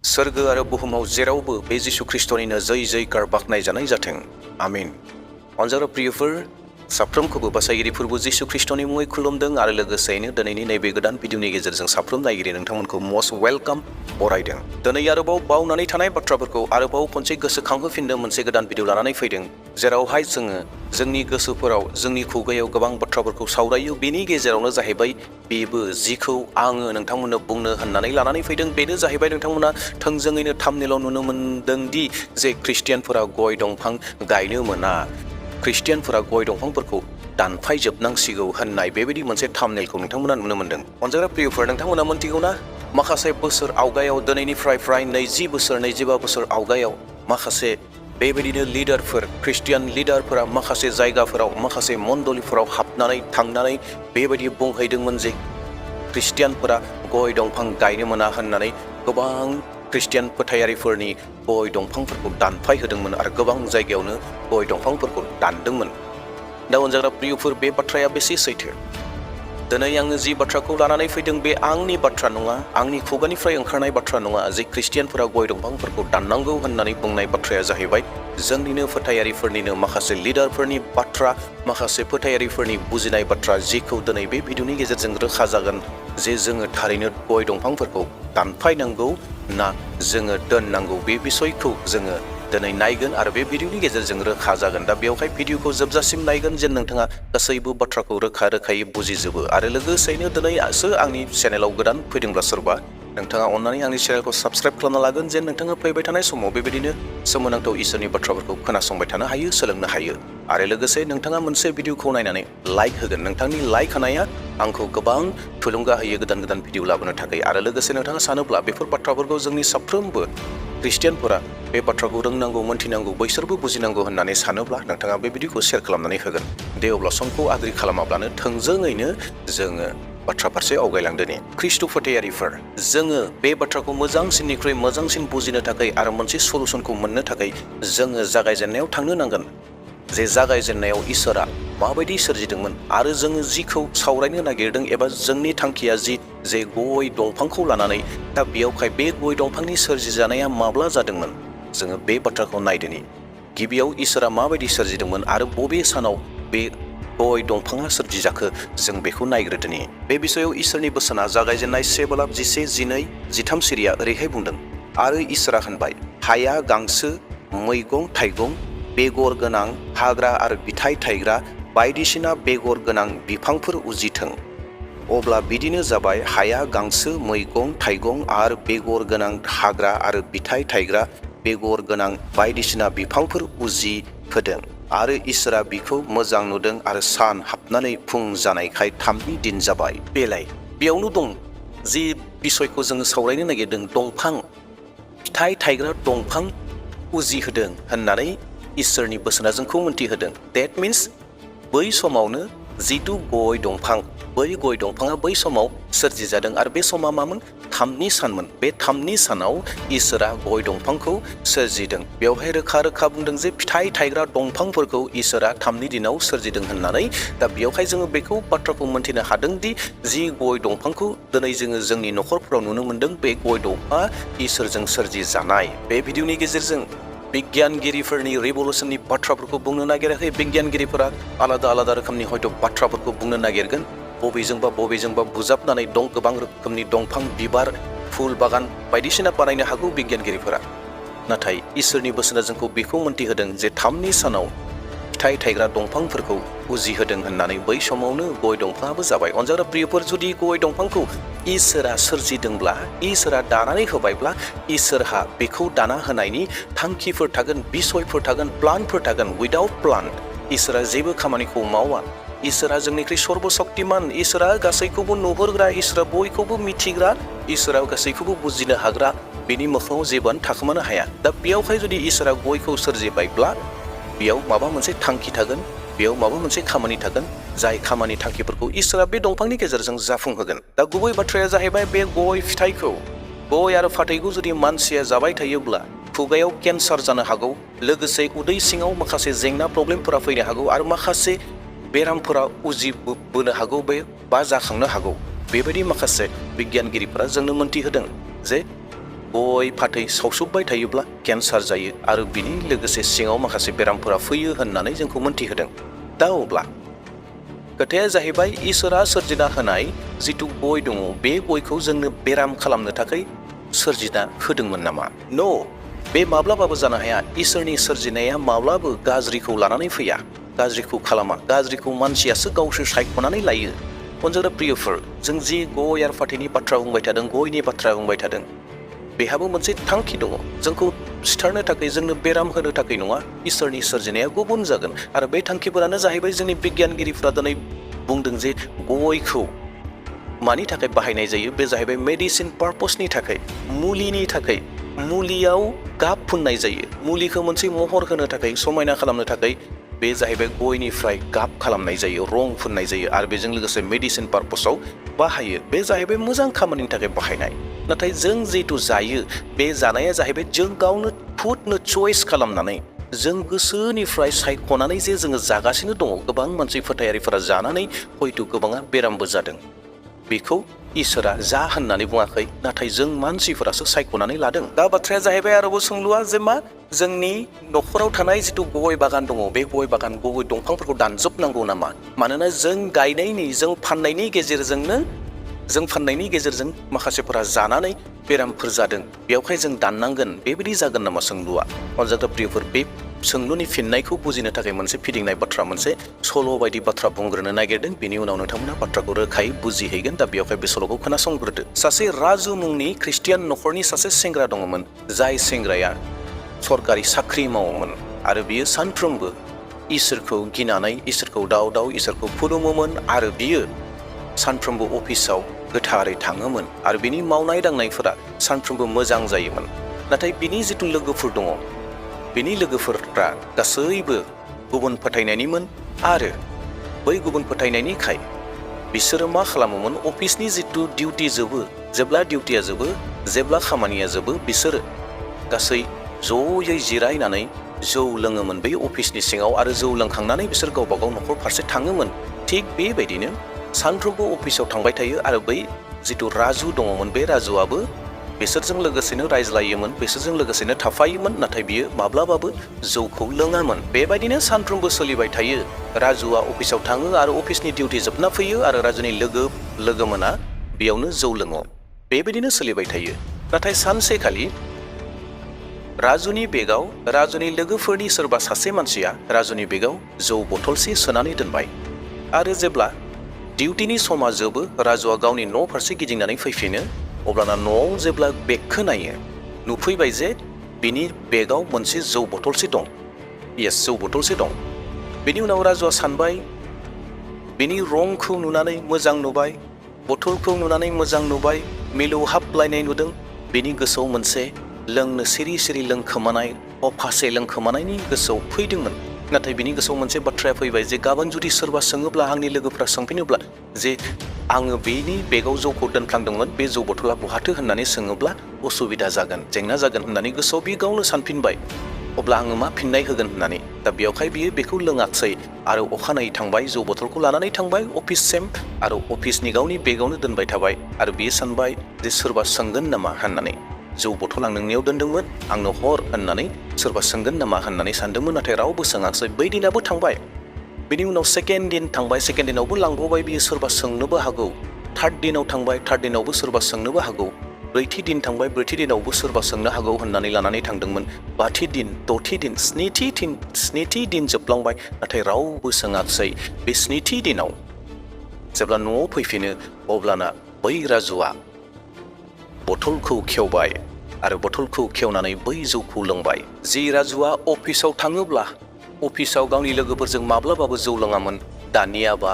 सोरगो आरो बुहुमाव जेरावबो बे जिसु ख्रिस्टनिनो जै जैकार बाख्नाय जानाय जाथों आमीन। अनजाग्रा प्रियफोर साफ्रोमखौबो बासायगिरि फोरबो जिसु ख्रिस्टनि मुङै खुलुमदों आरो लोगोसेयैनो दिनैनि नैबे गोदान भिडिअनि गेजेरजों साफ्रोम नायगिरि नोंथांमोनखौ मस्ट वेलकाम बरायदों। दिनै आरोबाव बावनानै थानाय बाथ्राफोरखौ आरोबाव खनसे गोसोखांहोफिननो मोनसे गोदान भिडिअ लानानै फैदों, जेरावहाय जोङो जोंनि गोसोफोराव जोंनि खुगायाव गोबां बाथ्राफोरखौ सावरायो। बेनि गेजेरावनो जाहैबाय बेबो जिखौ आङो नोंथांमोननो बुंनो होननानै लानानै फैदों। बेनो जाहैबाय नोंथांमोना थोंजोङैनो थाम्बनेलाव नुनो मोनदों दि जे ख्रिस्टियानफोरा गय दंफां गायनो मोना, ख्रिस्टियानफोरा गय दंफांफोरखौ दानफायजोबनांसिगौ होननाय बेबायदि मोनसे थाम्बनेलखौ नोंथांमोना नुनो मोनदों। अनजाग्रा प्रियफोर, नोंथांमोना मोनथिगौ ना माखासे बोसोर आवगायाव, दिनैनिफ्राय फ्राय 20 बोसोर 25 बोसोर आवगायाव माखासे बेबायदिनो लिडारफोर, ख्रिस्टियान लिडारफोरा माखासे जायगाफोराव, माखासे मण्डलिफोराव हाबनानै थांनानै बेबायदि बुंहैदोंमोन जे ख्रिस्टियानफोरा गय दंफां गायनो मोना होननानै गोबां ख्रिस्टियान फोथायारिफोरनि गय दंफांफोरखौ दानफाय होदोंमोन आरो गोबां जायगायावनो गय दंफांफोरखौ दानदोंमोन। दा अनजाग्रा प्रियफोर, बे बाथ्राया बेसे सैथो? दिनै आङो जि बाथ्राखौ लानानै फैदों बे आंनि बाथ्रा नङा, आंनि खुगानिफ्राय ओंखारनाय बाथ्रा नङा। जे ख्रिस्टियानफोरा गय दंफांफोरखौ दाननांगौ होननानै बुंनाय बाथ्राया जाहैबाय जोंनिनो फोथायारिफोरनिनो माखासे लिडारफोरनि बाथ्रा, माखासे फोथायारिफोरनि बुजिनाय बाथ्रा, जेखौ दिनै बे भिडिअनि गेजेरजों रोखा जागोन जे जोङो थारैनो गय दंफांफोरखौ दानफायनांगौ ना जोङो दोननांगौ। बे बिसयखौ जोङो दिनै नायगोन आरो बे भिडिअनि गेजेरजों रोखा जागोन। दा बेवहाय भिडिअखौ जोबजासिम नायगोन जेन नोंथाङा गासैबो बाथ्राखौ रोखा रोखायै बुजिजोबो। आरो लोगोसेयैनो दिनैसो आंनि चेनेलाव गोदान फैदोंब्ला सोरबा, नोंथाङा अन्नानै आंनि चेनेलखौ साबस्क्राइब खालामना लागोन जेन नोंथाङा फैबाय थानाय समाव बेबायदिनो सोमोनांथाव इसोरनि बाथ्राफोरखौ खोनासंबाय थानो हायो, सोलोंनो हायो। आरो लोगोसे नोंथाङा मोनसे भिडिअखौ नायनानै लाइक होगोन। नोंथांनि लाइक होनाया आंखौ गोबां थुलुंगा होयो गोदान गोदान भिडिअ लाबोनो थाखाय। आरो लोगोसे नोंथाङा सानोब्ला बेफोर बाथ्राफोरखौ जोंनि साफ्रोमबो ख्रिस्टियानफोरा बे बाथ्राखौ रोंनांगौ, मोनथिनांगौ, बैसोरबो बुजिनांगौ होननानै सानोब्ला नोंथाङा बे भिडिअखौ शेयार खालामनानै होगोन। दे अब्ला समखौ आद्रि खालामाब्लानो थोंजोङैनो जोङो बाथ्रा फारसे आवगायलांदोनि। ख्रिस्ट' फोथायारिफोर, जोङो बे बाथ्राखौ मोजांसिननिख्रुइ मोजांसिन बुजिनो थाखाय आरो मोनसे सलुसनखौ मोननो थाखाय जोङो जागायजेननायाव थांनो नांगोन। जे जागायजेननायाव इसोरा माबायदि सोरजिदोंमोन आरो जोङो जिखौ सावरायनो नागिरदों एबा जोंनि थांखिया जे गय दंफांखौ लानानै, दा बेयावहाय बे गय दंफांनि सोरजिजानाया माब्ला जादोंमोन जोङो बे बाथ्राखौ नायदोनि। गिबियाव इसोरा माबायदि सोरजिदोंमोन आरो बबे सानाव बे गय दंफाङा सोरजिजाखो जों बेखौ नायग्रोदोनि। बे बिसयाव इसोरनि बोसोना जागायजेननाय 11:11-13 सिरिया ओरैहाय बुंदों, आरो इसोरा होनबाय, हाया गांसो, मैगं थाइगं, बेगर गोनां हाग्रा आरो बिथाइ थायग्रा बायदिसिना बेगर गोनां बिफांफोर उजिथों। अब्ला बिदिनो जाबाय, हाया गांसो, मैगं थाइगं आरो बेगर गोनां हाग्रा आरो बिथाइ थायग्रा बेगर गोनां बायदिसिना बिफांफोर उजिहोदों। आरो इसोरा बिखौ मोजां नुदों आरो सान हाबनानै फुं जानायखाय 3 दिन जाबाय। बेयावनो दं जि बिसयखौ जोङो सावरायनो नागिरदों, दंफां, फिथाइ थायग्रा दंफां उजिहोदों होननानै इसोरनि बोसोना जोंखौ मोनथिहोदों। देट मिन्स बै समावनो जिथु गय दंफां, बै गय दंफाङा बै समाव सोरजिजादों आरो बे समा मामोन? 3 सानमोन। बे 3 सानाव इसोरा गय दंफांखौ सोरजिदों। बेवहाय रोखा रोखा बुंदों जे फिथाइ थायग्रा दंफांफोरखौ इसोरा 3 दिनाव सोरजिदों होननानै। दा बेवहाय जोङो बेखौ बाथ्राखौ मोनथिनो हादों दि जि गय दंफांखौ दिनै जोङो जोंनि न'खरफोराव नुनो मोनदों, बे गय दंफाङा इसोरजों सोरजिजानाय। बे भिडिअनि गेजेरजों बिगियानगिरिफोरनि रिभलुसननि बाथ्राफोरखौ बुंनो नागिराखै। बिगियानगिरिफोरा आलादा आलादा रोखोमनि हयथ' बाथ्राफोरखौ बुंनो नागिरगोन, बबेजोंबा बुजाबनानै दं गोबां रोखोमनि दंफां, बिबार, फुल बागान बायदिसिना बानायनो हागौ बिगियानगिरिफोरा। नाथाय इसोरनि बोसोना जोंखौ बेखौ मोनथिहोदों जे 3 सानाव फिथाइ थायग्रा दंफांफोरखौ उजिहोदों होननानै। बै समावनो गय दंफाङाबो जाबाय। अनजाग्रा प्रियफोर, जुदि गय दंफांखौ इसोरा सोरजिदोंब्ला, इसोरा दानानै होबायब्ला, इसोरहा बेखौ दाना होनायनि थांखिफोर थागोन, बिसयफोर थागोन, प्लानफोर थागोन। उइदाउट प्लान इसोरा जेबो खामानिखौ मावा। इसोरा जोंनिख्रुइ सर्बशक्तिमान, इसोरा गासैखौबो नुहुरग्रा, इसोरा बयखौबो मिथिग्रा, इसोरा गासैखौबो बुजिनो हाग्रा। बेनि मोखाङाव जेबोआनो थाखोमानो हाया। दा बेयावहाय जुदि इसोरा गयखौ सोरजिबायब्ला बेयाव माबा मोनसे थांखि थागोन, बेयाव माबा मोनसे खामानि थागोन, जाय खामानि थांखिफोरखौ इसोरा बे दंफांनि गेजेरजों जाफुंहोगोन। दा गुबै बाथ्राया जाहैबाय, बे गय फिथाइखौ, गय आरो फाथैखौ जुदि मानसिया जाबाय थायोब्ला खुगायाव केन्सार जानो हागौ, लोगोसे उदै सिङाव माखासे जेंना प्रब्लेमफोरा फैनो हागौ आरो माखासे बेरामफोरा उजिबोनो हागौ बा जाखांनो हागौ। बेबायदि माखासे बिगियानगिरिफोरा जोंनो मोनथिहोदों जे गय फाथै सावसुबबाय थायोब्ला केन्सार जायो आरो बिनि लोगोसे सिङाव माखासे बेरामफोरा फैयो होननानै जोंखौ मोनथिहोदों। दा अब्ला खोथाया जाहैबाय इसोरा सोरजिना होनाय जिथु गय दङ बे गयखौ जोंनो बेराम खालामनो थाखाय सोरजिना होदोंमोन नामा? न' बे माब्लाबाबो जानो हाया। इसोरनि सोरजिनाया माब्लाबो गाज्रिखौ लानानै फैया, गाज्रिखौ खालामा। गाज्रिखौ मानसियासो गावसोर सायख'नानै लायो। अनजाग्रा प्रियफोर, जों जि गय आरो फाथैनि बाथ्रा बुंबाय थादों, गयनि बाथ्रा बुंबाय थादों, बेहाबो मोनसे थांखि दङ। जोंखौ सिथारनो थाखाय, जोंनो बेराम होनो थाखाय नङा। इसोरनि सोरजिनाया गुबुन जागोन आरो बे थांखिफोरानो जाहैबाय जोंनि बिगियानगिरिफ्रा दिनै बुंदों जे गयखौ मानि थाखाय बाहायनाय जायो। बे जाहैबाय मेडिसिन पारपसनि थाखाय, मुलिनि थाखाय। मुलियाव गाब फुननाय जायो। मुलिखौ मोनसे महर होनो थाखाय, समायना खालामनो थाखाय बे जाहैबाय गयनिफ्राय गाब खालामनाय जायो, रं फुननाय जायो आरो बेजों लोगोसे मेडिसिन पारपसाव बाहायो। बे जाहैबाय मोजां खामानिनि थाखाय बाहायनाय। नाथाय जों जिहेतु जायो, बे जानाया जाहैबाय जों गावनो खुदनो चइस खालामनानै, जों गोसोनिफ्राय सायख'नानै जे जोङो जागासिनो दङ। गोबां मानसि फोथायारिफोरा जानानै हयथ' गोबाङा बेरामबो जादों। बेखौ इसोरा जा होननानै बुङाखै, नाथाय जों मानसिफोरासो सायख'नानै लादों। दा बाथ्राया जाहैबाय आरोबाव सोंलुआ जे मा जोंनि न'खराव थानाय जिथु गय बागान दङ, बे गय बागान गय दंफांफोरखौ दानजोबनांगौ नामा? मानोना जों गायनायनि, जों फाननायनि गेजेरजों माखासेफोरा जानानै बेरामफोर जादों। बेवहाय जों दाननांगोन, बेबायदि जागोन नामा सोंलुआ? अनजाग्रा प्रियफोर, बे सोंलुनि फिननायखौ बुजिनो थाखाय मोनसे फिदिंनाय बाथ्रा, मोनसे सल' बायदि बाथ्रा बुंग्रोनो नागिरदों। बेनि उनाव नोंथांमोना बाथ्राखौ रोखायै बुजिहैगोन। दा बेवहाय बे सल'खौ खोनासंग्रोदो। सासे राजु मुंनि ख्रिस्टियान न'खरनि सासे सेंग्रा दङमोन। जाय सेंग्राया सरकारि साख्रि मावोमोन आरो बियो सानफ्रोमबो इसोरखौ गिनानै, इसोरखौ दाव इसोरखौ खुलुमोमोन आरो बियो सानफ्रोमबो अफिसाव गोथारै थाङोमोन आरो बिनि मावनाय दांनायफोरा सानफ्रोमबो मोजां जायोमोन। नाथाय बिनि जिथु लोगोफोर दङ, बिनि लोगोफोरा गासैबो गुबुन फोथायनायनिमोन आरो बै गुबुन फोथायनायनिखाय बिसोरो मा खालामोमोन, अफिसनि जिथु डिउटि जोबो, जेब्ला डिउटिया जोबो, जेब्ला खामानिया जोबो, बिसोरो गासै जयै जिरायनानै जौ लोङोमोन बै अफिसनि सिङाव आरो जौ लोंखांनानै बिसोर गावबा गाव न'खर फारसे थाङोमोन। थिग बेबायदिनो सानफ्रोमबो अफिसाव थांबाय थायो आरो बै जिथु राजु दङमोन, बे राजुआबो बिसोरजों लोगोसेनो रायज्लायोमोन, बिसोरजों लोगोसेनो थाफायोमोन। नाथाय बियो माब्लाबाबो जौखौ लोङामोन। बेबायदिनो सानफ्रोमबो सोलिबाय थायो। राजुआ अफिसाव थाङो आरो अफिसनि डिउटि जोबना फैयो आरो राजुनि लोगोमोना बेयावनो जौ लोङो। बेबायदिनो सोलिबाय थायो। नाथाय सानसेखालि राजुनि बेगाव, राजुनि लोगोफोरनि सोरबा सासे मानसिया राजुनि बेगाव जौ बथलसे सोनानै दोनबाय आरो जेब्ला डिउटिनि समा जोबो, राजुआ गावनि न' फारसे गिदिंनानै फैफिनो। अब्लाना न'आव जेब्ला बेगखौ नायो, नुफैबाय जे बिनि बेगाव मोनसे जौ बथलसे दं। जौ बथलसे दं। बेनि उनाव राजुआ सानबाय, बिनि रंखौ नुनानै मोजां नुबाय, बथलखौ नुनानै मोजां नुबाय, मिलौहाबलायनाय नुदों। बिनि गोसोआव मोनसे लोंनो सिरि सिरि लोंखोमानाय, अफासे लोंखोमानायनि गोसोआव फैदोंमोन। नाथाय बिनि गोसोआव मोनसे बाथ्राया फैबाय जे गाबोन जुदि सोरबा सोङोब्ला, आंनि लोगोफ्रा सोंफिनोब्ला जे आङो बेनि बेगाव जौखौ दोनफ्लांदोंमोन, बे जौ बथला बहाथो होननानै सोङोब्ला असुबिदा जागोन, जेंना जागोन होननानै गोसोआव बियो गावनो सानफिनबाय। अब्ला आङो मा फिननाय होगोन होननानै। दा बेवहाय बियो बेखौ लोङाखसै आरो अखानायै थांबाय, जौ बथलखौ लानानै थांबाय अफिससिम आरो अफिसनि गावनि बेगावनो दोनबाय थाबाय आरो बियो सानबाय जे सोरबा सोंगोन नामा होननानै। जौ बथल आं नोंनियाव दोनदोंमोन, आंनो हर होननानै सोरबा सोंगोन नामा होननानै सानदोंमोन। नाथाय रावबो सोङाखसै। बै दिनाबो थांबाय। बेनि उनाव सेकेन्ड दिन थांबाय, सेकेन्ड दिनावबो लांबावबाय बियो, सोरबा सोंनोबो हागौ। थार्ड दिनाव थांबाय, थार्ड दिनावबो सोरबा सोंनोबो हागौ। ब्रैथि दिन थांबाय, ब्रैथि दिनावबो सोरबा सोंनो हागौ होननानै लानानै थांदोंमन। बाथि दिन, द'थि दिन, स्निथि दिन जोबलांबाय, नाथाय रावबो सोङाखसै। बे स्निथि दिनाव जेब्ला न'आव फैफिनो, अब्लाना बै राजुआ बथलखौ खेवबाय आरो बथलखौ खेवनानै बै जौखौ लोंबाय। जि राजुआ अफिसाव थाङोब्ला अफिसाव गावनि लोगोफोरजों माब्लाबाबो जौ लोङामोन, दानियाबा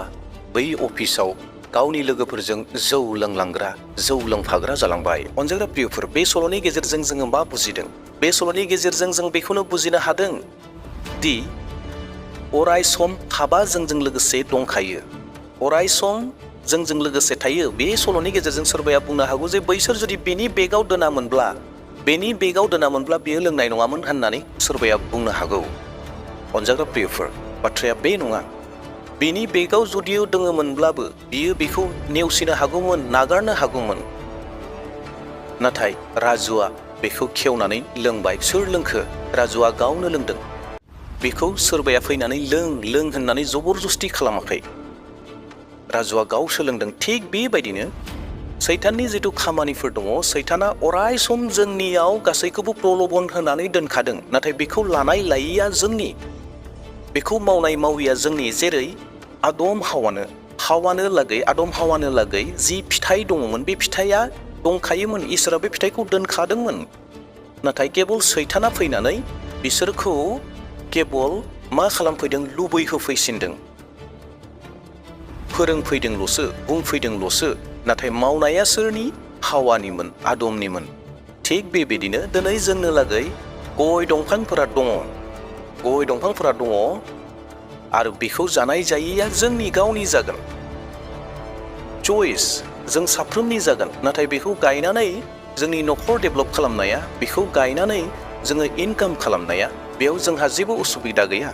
बै अफिसाव गावनि लोगोफोरजों जौ लोंलांग्रा, जौ लोंफाग्रा जालांबाय। अनजाग्रा प्रियफोर, बे सल'नि गेजेरजों जोङो मा बुजिदों? बे सल'नि गेजेरजों जों बेखौनो बुजिनो हादों दि अराय सम थाबा जोंजों लोगोसे दंखायो, अराय सम जोंजों लोगोसे थायो। बे सल'नि गेजेरजों सोरबाया बुंनो हागौ जे बैसोर जुदि बेनि बेगाव दोनामोनब्ला बियो लोंनाय नङामोन होननानै सोरबाया बुंनो हागौ। अनजाग्रा प्रियफोर, बाथ्राया बे नङा। बेनि बेगाव जुदियो दङमोनब्लाबो बियो बेखौ नेवसिनो हागौमोन, नागारनो हागौमोन। नाथाय राजुआ बेखौ खेवनानै लोंबाय। सोर लोंखो? राजुआ गावनो लोंदों। बेखौ सोरबाया फैनानै लों होननानै जबरजस्ति खालामाखै। राजुआ गाव सोलोंदों। थिग बेबायदिनो सैताननि जिथु खामानिफोर दङ, सैताना अराय सम जोंनियाव गासैखौबो प्रलबन होनानै दोनखादों। नाथाय बेखौ लानाय लायैया जोंनि, बेखौ मावनाय मावैया जोंनि। जेरै आदम हावानो लागै जि फिथाइ दङमोन, बे फिथाइया दंखायोमोन। इसोरा बे फिथाइखौ दोनखादोंमोन। नाथाय केबल सैताना फैनानै बिसोरखौ केबल मा खालामफैदों? लुबैहोफैसिनदों, फोरोंफैदोंल'सो, बुंफैदोंल'सो। नाथाय मावनाया सोरनि? हावानिमोन, आदमनिमोन। थिग बेबायदिनो दिनै जोंनो लागै गय दंफांफोरा दङ आरो बेखौ जानाय जायैया जोंनि गावनि जागोन। चइस जों साफ्रोमनि जागोन। नाथाय बेखौ गायनानै जोंनि न'खर डेभेलप खालामनाया, बेखौ गायनानै जोङो इनकाम खालामनाया, बेयाव जोंहा जेबो उसुबिदा गैया।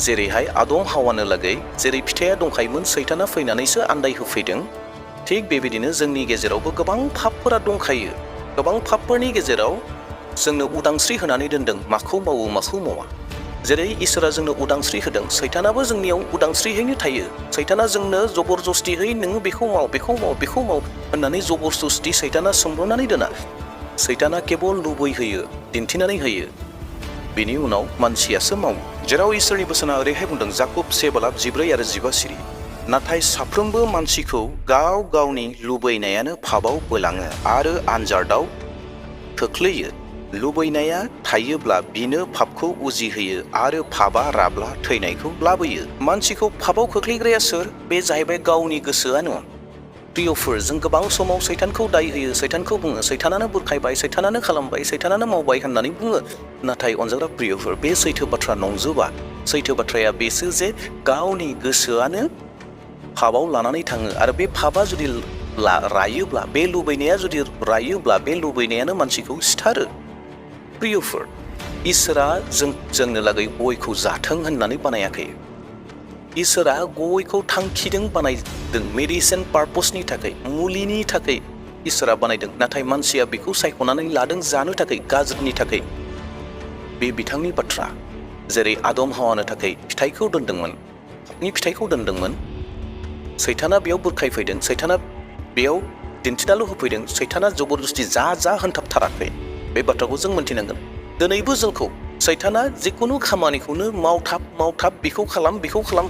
जेरैहाय आदम हावानो लागै जेरै फिथाइया दंखायोमोन, सैताना फैनानैसो आन्दायहोफैदों। थिग बेबायदिनो जोंनि गेजेरावबो गोबां पापफोरा दंखायो। गोबां पापफोरनि गेजेराव जोंनो उदांस्रि होनानै दोनदों, माखौ मावो माखौ मावा। जेरै इसोरा जोंनो उदांस्रि होदों, सैतानाबो जोंनियाव उदांस्रियैनो थायो। सैताना जोंनो जबरजस्तियै नोङो बेखौ माव होननानै जबरजस्ति सैताना सोंब्रनानै दोना। सैताना केबल लुबैहोयो, दिन्थिनानै होयो। बेनि उनाव मानसियासो मावो। जेराव इसोरनि बोसोना ओरैहाय बुंदों, जाकुब 7:14 आरो 15 नाथाय साफ्रोमबो मानसिखौ गाव गावनि लुबैनायानो पापआव बोलाङो आरो आनजादाव खोख्लैयो। लुबैनाया थायोब्ला बिनो पापखौ उजिहोयो आरो पापआ राब्ला थैनायखौ लाबोयो। मानसिखौ पापआव खोख्लैग्राया सोर? बे जाहैबाय गावनि गोसोआनो। प्रियफोर, जों गोबां समाव सैतानखौ दाय होयो, सैतानखौ बुङो, सैतानानो बुरखायबाय, सैतानानो खालामबाय, सैतानानो मावबाय होननानै बुङो। नाथाय अनजाग्रा प्रियफोर, बे सैथो बाथ्रा नंजोबा। सैथो बाथ्राया बेसो जे गावनि गोसोआनो पापआव लानानै थाङो आरो बे पापआ जुदि रायोब्ला, बे लुबैनाया जुदि रायोब्ला, बे लुबैनायानो मानसिखौ सिथारो। प्रियफोर, इसोरा जोंनो लागै गयखौ जाथों होननानै बानायाखै। इसोरा गयखौ थांखिदों बानायदों, मेडिसिन पार्पसनि थाखाय, मुलिनि थाखाय इसोरा बानायदों। नाथाय मानसिया बेखौ सायख'नानै लादों जानो थाखाय, गाज्रिनि थाखाय। बे बिथांनि बाथ्रा। जेरै आदम हावानो थाखाय फिथाइखौ दोनदोंमोन, सैताना बेयाव बुरखायफैदों, सैताना बेयाव दिन्थिनाल' होफैदों, सैताना जबरदस्ति जा होनथाबथाराखै। बे बाथ्राखौ जों मोन्थिनांगोन। दिनैबो जोंखौ सैताना जिखुनु खामानिखौनो मावथाब बेखौ खालाम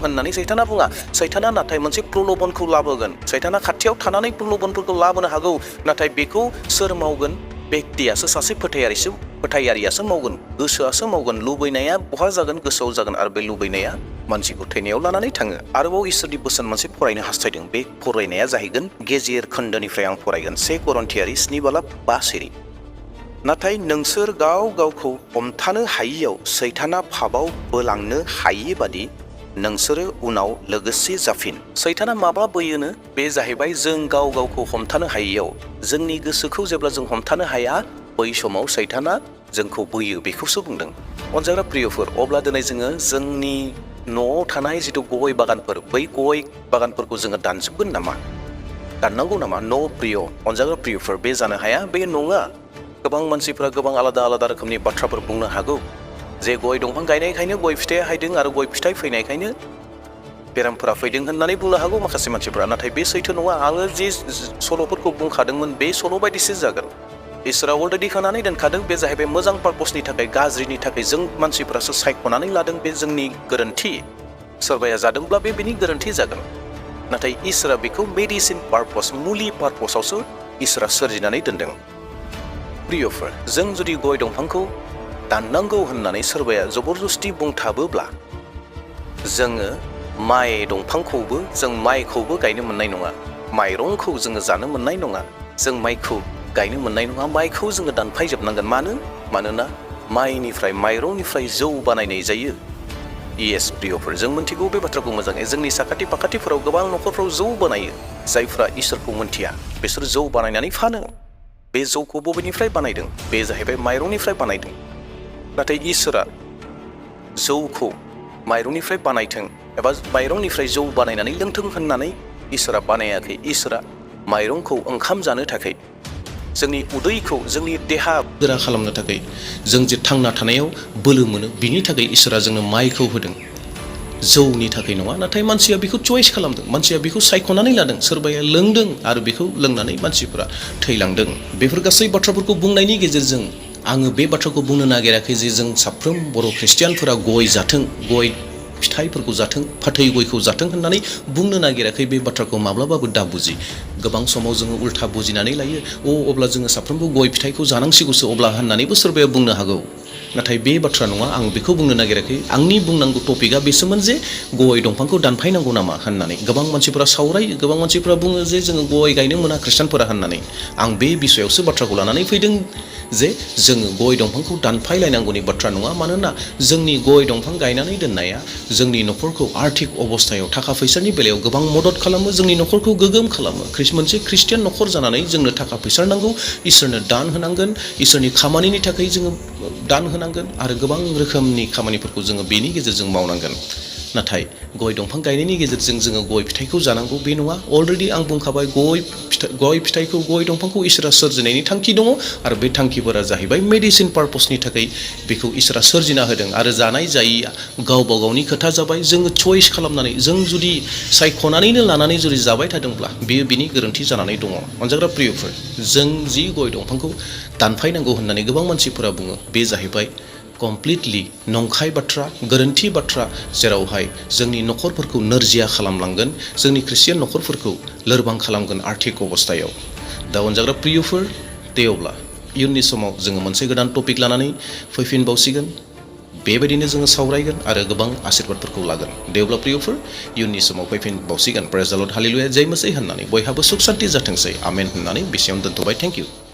होननानै सैताना बुङा। सैताना नाथाय मोनसे प्रलबनखौ लाबोगोन। सैताना खाथियाव थानानै प्रलबनफोरखौ लाबोनो हागौ। नाथाय बेखौ सोर मावगोन? बेक्तियासो, सासे फोथायारियासो मावगोन, गोसोआसो मावगोन। लुबैनाया बहा जागोन? गोसोआव जागोन। आरो बे लुबैनाया मानसिखौ थैनायाव लानानै थाङो। आरोबाव इसोरनि बोसोन मोनसे फरायनो हास्थायदों। बे फरायनाया जाहैगोन गेजेर खोन्दोनिफ्राय आं फरायगोन, 1 करन्थियारि 7:5 नाथाय नोंसोर गाव गावखौ हमथानो हायियाव सैताना पापआव बोलांनो हायि बादि नोंसोरो उनाव लोगोसे जाफिन। सैताना माब्ला बोयोनो? बे जाहैबाय जों गाव गावखौ हमथानो हायियाव। जोंनि गोसोखौ जेब्ला जों हमथानो हाया, बै समाव सैताना जोंखौ बोयो, बेखौसो बुंदों। अनजाग्रा प्रियफोर, अब्ला दिनै जोङो जोंनि न'आव थानाय जिथु गय बागानफोर, बै गय बागानफोरखौ जोङो दानजोबगोन नामा? दाननांगौ नामा? न' प्रिय, अनजाग्रा प्रियफोर, बे जानो हाया, बे नङा। गोबां मानसिफ्रा गोबां आलादा रोखोमनि बाथ्राफोर बुंनो हागौ। जे गय दंफां गायनायखायनो गय फिथाइया हायदों आरो गय फिथाइ फैनायखायनो बेरामफोरा फैदों होननानै बुंनो हागौ माखासे मानसिफ्रा। नाथाय बे सैथो नङा। आरो जे सल'फोरखौ बुंखादोंमोन, बे सल' बायदिसो जागोन। इसोरा अलरेडि होनानै दोनखादों। बे जाहैबाय मोजां पार्पसनि थाखाय, गाज्रिनि थाखाय जों मानसिफ्रासो सायख'नानै लादों। बे जोंनि गोरोन्थि। सोरबाया जादोंब्ला बेनि गोरोन्थि जागोन। नाथाय इसोरा बेखौ मेडिसिन पार्पस, मुलि पार्पसावसो इसोरा सोरजिनानै दोनदों। प्रियफोर, जों जुदि गय दंफांखौ दाननांगौ होननानै सोरबाया जबरदस्ति बुंथाबोब्ला, जोङो माइखौबो गायनो मोननाय नङा, माइरंखौ जोङो जानो मोननाय नङा, जों माइखौ गायनो मोननाय नङा, माइखौ जोङो दानफायजोबनांगोन। मानोना माइरंनिफ्राय जौ बानायनाय जायो। इएस प्रियफोर, जों मिथिगौ बे बाथ्राखौ मोजाङै। जोंनि साखाथि फाखाथिफोराव गोबां न'खरफ्राव जौ बानायो। जायफ्रा इसोरखौ मोनथिया, बिसोर जौ बानायनानै फानो। बे जौखौ बबेनिफ्राय बानायदों? बे जाहैबाय माइरंनिफ्राय बानायदों। नाथाय इसोरा जौखौ माइरंनिफ्राय बानायथों एबा माइरंनिफ्राय जौ बानायनानै लोंथों होननानै इसोरा बानायाखै। इसोरा माइरंखौ ओंखाम जानो थाखाय जोंनि उदैखौ जोंनि देहा गोरा खालामनो थाखाय जों जे थांना थानायाव बोलो मोनो बिनि थाखाय इसोरा जोंनो माइखौ होदों जौनि थाखाय नङा नाथाय मानसिया बेखौ चয়েस खालामदों मानसिया बेखौ सायख'नानै लादों सोरबाया लोंदों आरो बेखौ लोंनानै मानसिफोरा थैलांदों बेफोर गासै बाथ्राफोरखौ बुंनायनि गेजेरजों आङो बे बाथ्राखौ बुंनो नागिराखै जे जों साफ्रोम बर' ख्रिस्टियानफोरा गय जाथों गय फिथाइफोरखौ जाथों फाथै गयखौ जाथों होननानै बुंनो नागिराखै बे बाथ्राखौ माब्लाबाबो दा बुजि गोबां समाव जोङो उल्था बुजिनानै लायो अब्ला जोङो साफ्रोमबो गय फिथाइखौ जानांसिगौसो अब्ला होननानैबो सोरबाया बुंनो हागौ नाथाय बे बाथ्रा नङा आं बेखौ बुंनो नागिराखै आंनि बुंनांगौ टपिकआ बेसोमोन जे गय दंफांखौ दानफायनांगौ नामा होननानै गोबां मानसिफोरा सावरायो गोबां मानसिफोरा बुङो जे जोङो गय गायनो मोना ख्रिस्टानफोरा होननानै आं बे बिसयावसो बाथ्राखौ लानानै फैदों जे जोङो गय दंफांखौ दानफायलायनांगौनि बाथ्रा नङा मानोना जोंनि गय दंफां गायनानै दोननाया जोंनि न'खरखौ आर्थिक अबस्थायाव थाखा फैसानि बेलायाव गोबां मदद खालामो जोंनि न'खरखौ गोगोम खालामो मोनसे ख्रिस्टियान न'खर जानानै जोंनो थाखा फैसा नांगौ इसोरनो दान होनांगोन इसोरनि खामानिनि थाखाय जोङो दान होनांगोन आरो गोबां रोखोमनि खामानिफोरखौ जोङो बेनि गेजेरजों मावनांगोन नाथाय गय दंफां गायनायनि गेजेरजों जोङो गय फिथाइखौ जानांगौ बे नङा अलरेडि आं बुंखाबाय गय फिथाइखौ गय दंफांखौ इसोरा सोरजिनायनि थांखि दङ आरो बे थांखिफोरा जाहैबाय मेडिसिन पारपसनि थाखाय बेखौ इसोरा सोरजिना होदों आरो जानाय जायिया गावबा गावनि खोथा जाबाय जोङो चয়েस खालामनानै जों जुदि सायख'नानैनो लानानै जुदि जाबाय थादोंब्ला बेयो बिनि गोरोन्थि जानानै दङ अनजाग्रा प्रियफोर जों जि गय दंफांखौ दानफायनांगौ होननानै गोबां मानसिफोरा बुङो बे जाहैबाय कमप्लिटलि नंखाय बाथ्रा गोरोन्थि बाथ्रा जेरावहाय जोंनि न'खरफोरखौ नोरजिया खालामलांगोन जोंनि ख्रिस्टियान न'खरफोरखौ लोरबां खालामगोन आर्थिक अबस्थायाव दा अनजाग्रा प्रियफोर दे अब्ला इयुननि समाव जोङो मोनसे गोदान टपिक लानानै फैफिनबावसिगोन बेबायदिनो जोङो सावरायगोन आरो गोबां आशीर्बादफोरखौ लागोन दे अब्ला प्रियफोर इयुननि समाव फैफिनबावसिगोन प्रेज द लर्ड हालेलुया जय मसीह होननानै बयहाबो सुख शान्ति जाथोंसै आमेन होननानै बेसेयावनो दोनथ'बाय थेंक इउ